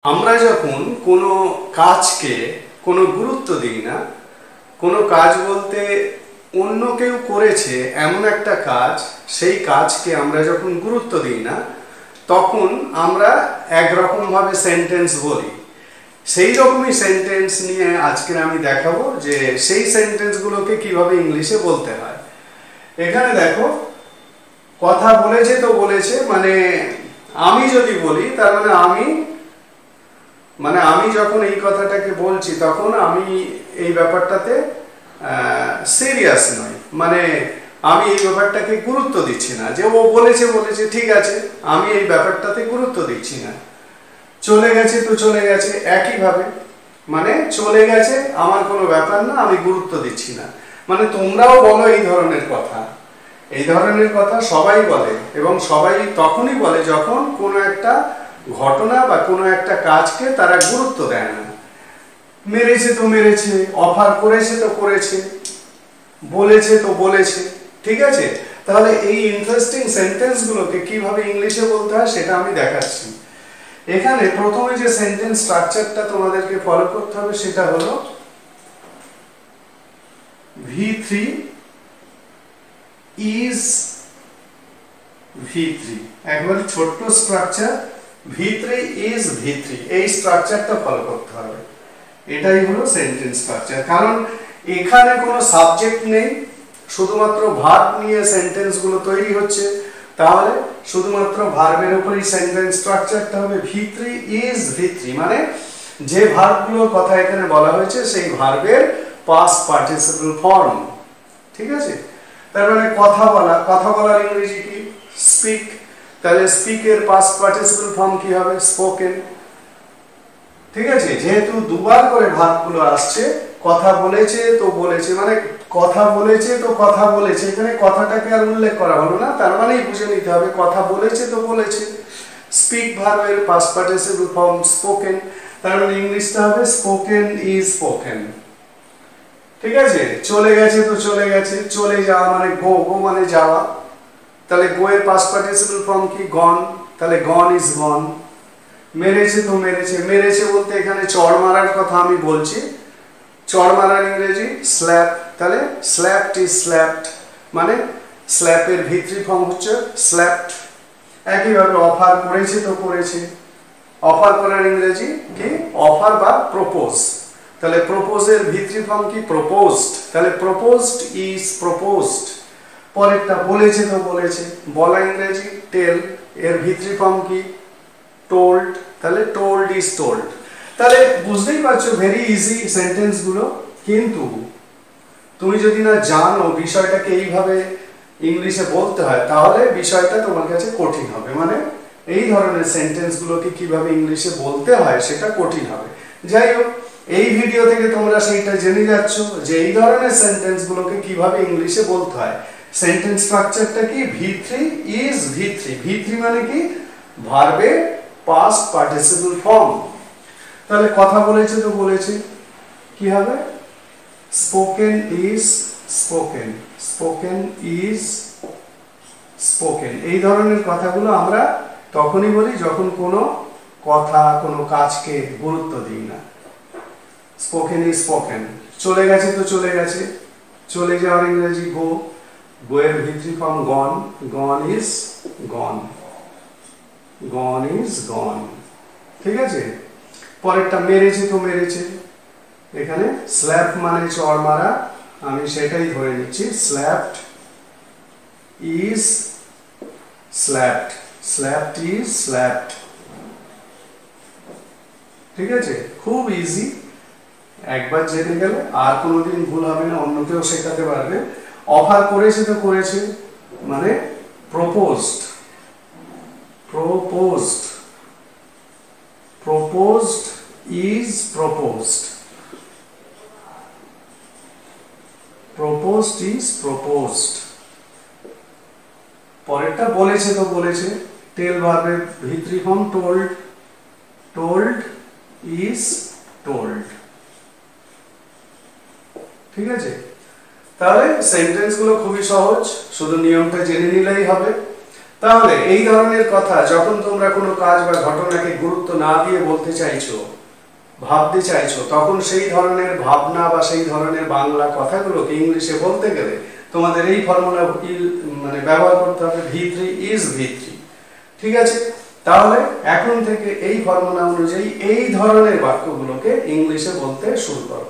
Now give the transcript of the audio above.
আমরা যখন কোনো কাজকে কোনো গুরুত্ব দিই না, কোনো কাজ বলতে অন্য কেউ করেছে এমন একটা কাজ, সেই কাজকে আমরা যখন গুরুত্ব দিই না, তখন আমরা একরকমভাবে সেন্টেন্স বলি। সেই রকমই সেন্টেন্স নিয়ে আজকে আমি দেখাবো যে সেই সেন্টেন্সগুলোকে কিভাবে ইংলিশে বলতে হয়। এখানে দেখো, কথা বলেছে তো বলেছে, মানে আমি যদি বলি তার মানে আমি যখন এই কথাটাকে বলছি তখন আমি এই ব্যাপারটাতে সিরিয়াস নই, মানে আমি এই ব্যাপারটাকে গুরুত্ব দিচ্ছি না যে ও বলেছে বলেছে ঠিক আছে, আমি এই ব্যাপারটাতে গুরুত্ব দিচ্ছি না। চলে গেছে তো চলে গেছে, একইভাবে মানে চলে গেছে আমার কোনো ব্যাপার না, আমি গুরুত্ব দিচ্ছি না। মানে তোমরাও বলো এই ধরনের কথা, এই ধরনের কথা সবাই বলে, এবং সবাই তখনই বলে যখন কোনো একটা ঘটনা বা কোনো একটা কাজকে তারা গুরুত্ব দেয় না। মেরেছে তো মেরেছে, অফার করেছে তো করেছে, বলেছে তো বলেছে, ঠিক আছে। তাহলে এই ইন্টারেস্টিং সেন্টেন্সগুলোকে কিভাবে ইংলিশে বলতে হয় সেটা আমি দেখাচ্ছি। এখানে প্রথমে যে সেন্টেন্স স্ট্রাকচারটা তোমাদেরকে ফলো করতে হবে সেটা হলো V3 is V3, একবারে ছোট্ট স্ট্রাকচার, V3 is V3, এই স্ট্রাকচারটা ফলো করতে হবে। এটাই হলো সেন্টেন্স স্ট্রাকচার, কারণ এখানে কোনো সাবজেক্ট নেই, শুধুমাত্র ভার্ব নিয়ে সেন্টেন্সগুলো তৈরি হচ্ছে। তাহলে শুধুমাত্র ভার্বের উপরই সেন্টেন্স স্ট্রাকচারটা হবে। V3 is V3 মানে যে ভার্বগুলোর কথা এখানে বলা হয়েছে সেই ভার্বের পাস্ট পার্টিসিপল ফর্ম, ঠিক আছে। তার মানে কথা বলা, কথা বলার ইংরেজি কি? স্পিক। তাহলে স্পিকের পাস্ট পার্টিসিপল ফর্ম কি হবে? স্পোকেন, ঠিক আছে। যেহেতু দুবার করে ভার্বগুলো আসছে, কথা বলেছে তো বলেছে, মানে কথা বলেছে তো কথা বলেছে, এখানে কথাটাকে আর উল্লেখ করা হলো না, তার মানেই বুঝে নিতে হবে কথা বলেছে তো বলেছে। স্পিক ভার্বের পাস্ট পার্টিসিপল ফর্ম স্পোকেন, তার মানে ইংলিশটা হবে স্পোকেন ইজ স্পোকেন, ঠিক আছে। চলে গেছে তো চলে গেছে, চলে যাওয়া মানে গো, গো মানে যাওয়া, তাহলে গো এর পাস্ট পার্টিসিপল ফর্ম কি? গন, তাহলে গন ইজ গন। মেরেছে তো মেরেছে, মেরেছে বলতে এখানে চড় মারার কথা আমি বলছি। চড় মারার ইংরেজি স্ল্যাপ, তাহলে স্ল্যাপড ইজ স্ল্যাপড, মানে স্ল্যাপের V3 ফর্ম হচ্ছে স্ল্যাপড। একইভাবে অফার করেছে তো করেছে, অফার করার ইংরেজি কি? অফার বা প্রপোজ, তাহলে প্রপোজের V3 ফর্ম কি? প্রপোজড, তাহলে প্রপোজড ইজ প্রপোজড। পরেরটা বলেছে তো বলেছে, বলা ইংরেজি টেল, এর V3 ফর্ম কি? টোল্ড, তাহলে টোল্ড ইজ টোল্ড। তাহলে বুঝতেই পারছো ভেরি ইজি সেন্টেন্স গুলো, কিন্তু তুমি যদি না জানো বিষয়টাকে এইভাবে ইংলিশে বলতে হয় তাহলে বিষয়টা তোমার কাছে কঠিন হবে, মানে এই ধরনের সেন্টেন্স গুলোকে কিভাবে ইংলিশে বলতে হয় সেটা কঠিন হবে। যাই হোক, এই ভিডিও থেকে তোমরা সেইটা জেনে যাচ্ছ যে এই ধরনের সেন্টেন্স গুলোকে কিভাবে ইংলিশে বলতে হয়। সেন্টেন্স স্ট্রাকচারটা কি? V3 is V3, V3 মানে কি? ভার্বের পাস্ট পার্টিসিপল ফর্ম। তাহলে কথা বলেছে তো বলেছে কি হবে? Spoken is spoken, spoken is spoken. এই ধরনের কথাগুলো আমরা তখনই বলি যখন কোনো কথা, কোনো কাজকে গুরুত্ব দিই না। Spoken is spoken. চলে গেছে তো চলে গেছে, চলে যাওয়ার ইংরেজি গো, গো এর V3 form gone, gone is gone, gone is গন, ঠিক আছে। পরেরটা মেরেছে তো মেরেছে, এখানে স্ল্যাপ মানে চড় মারা, আমি সেটাই ধরে নিচ্ছি। Slapped is slapped, slapped is slapped, ঠিক আছে। খুব ইজি, একবার জেনে গেলে আর কোনোদিন ভুল হবে না, অন্যকেও শেখাতে পারবে। অফার করেছে তো করেছে মানে proposed, proposed, proposed is proposed, proposed is proposed। পরেরটা বলেছে তো বলেছে, টেল ভার্বের V3 form told, told is told, ঠিক আছে। তাহলে সেন্টেন্স গুলো খুবই সহজ, শুধু নিয়মটা জেনে নিলেই হবে। তাহলে এই ধরনের কথা যখন তোমরা কোনো কাজ বা ঘটনাকে গুরুত্ব না দিয়ে বলতে চাইছো, ভাবতে চাইছো, তখন সেই ধরনের ভাবনা বা সেই ধরনের বাংলা কথাগুলোকে ইংলিশে বলতে গেলে তোমাদের এই ফর্মুলা মানে ব্যবহার করতে হবে V3 is V3। ঠিক আছে, তাহলে এখন থেকে এই ফর্মুলা অনুযায়ী এই ধরনের বাক্যগুলোকে ইংলিশে বলতে শুরু করো।